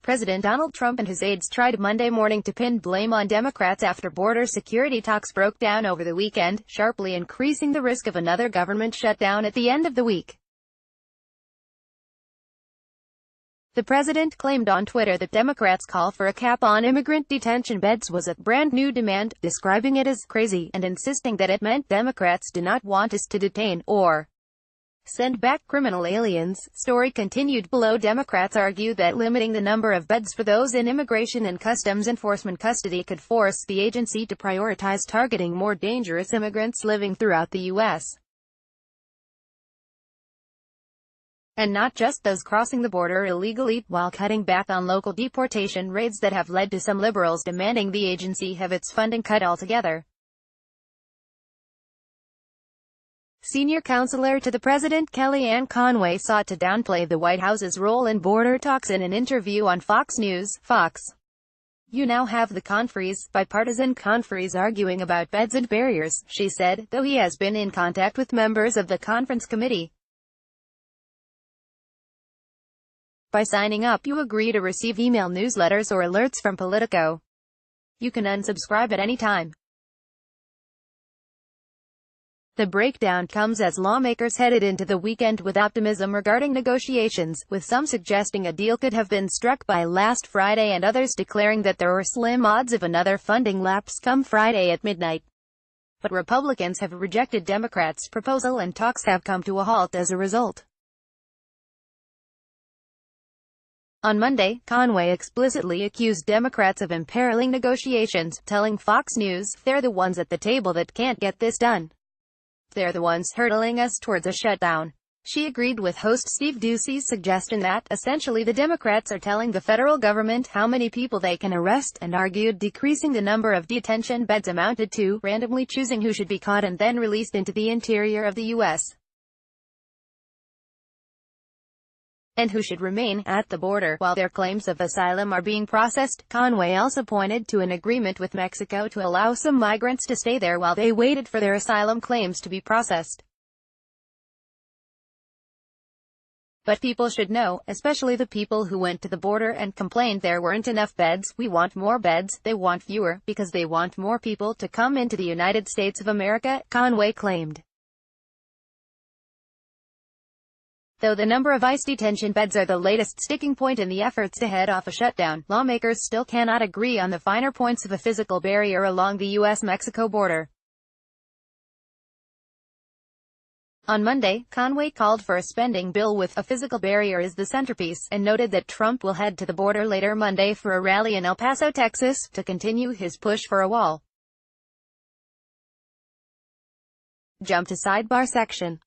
President Donald Trump and his aides tried Monday morning to pin blame on Democrats after border security talks broke down over the weekend, sharply increasing the risk of another government shutdown at the end of the week. The president claimed on Twitter that Democrats' call for a cap on immigrant detention beds was a brand new demand, describing it as crazy, and insisting that it meant Democrats do not want us to detain, or send back criminal aliens. Story continued below. Democrats argue that limiting the number of beds for those in Immigration and Customs Enforcement custody could force the agency to prioritize targeting more dangerous immigrants living throughout the U.S. and not just those crossing the border illegally, while cutting back on local deportation raids that have led to some liberals demanding the agency have its funding cut altogether. Senior counselor to the president Kellyanne Conway sought to downplay the White House's role in border talks in an interview on Fox News. Fox. "You now have the conferees, bipartisan conferees arguing about beds and barriers," she said, though he has been in contact with members of the conference committee. By signing up, you agree to receive email newsletters or alerts from Politico. You can unsubscribe at any time. The breakdown comes as lawmakers headed into the weekend with optimism regarding negotiations, with some suggesting a deal could have been struck by last Friday and others declaring that there were slim odds of another funding lapse come Friday at midnight. But Republicans have rejected Democrats' proposal and talks have come to a halt as a result. On Monday, Conway explicitly accused Democrats of imperiling negotiations, telling Fox News, "They're the ones at the table that can't get this done. They're the ones hurtling us towards a shutdown." She agreed with host Steve Doocy's suggestion that, essentially, the Democrats are telling the federal government how many people they can arrest, and argued decreasing the number of detention beds amounted to randomly choosing who should be caught and then released into the interior of the U.S. and who should remain at the border while their claims of asylum are being processed. Conway also pointed to an agreement with Mexico to allow some migrants to stay there while they waited for their asylum claims to be processed. "But people should know, especially the people who went to the border and complained there weren't enough beds. We want more beds, they want fewer, because they want more people to come into the United States of America," Conway claimed. Though the number of ICE detention beds are the latest sticking point in the efforts to head off a shutdown, lawmakers still cannot agree on the finer points of a physical barrier along the U.S.-Mexico border. On Monday, Conway called for a spending bill with a physical barrier as the centerpiece, and noted that Trump will head to the border later Monday for a rally in El Paso, Texas, to continue his push for a wall. Jump to sidebar section.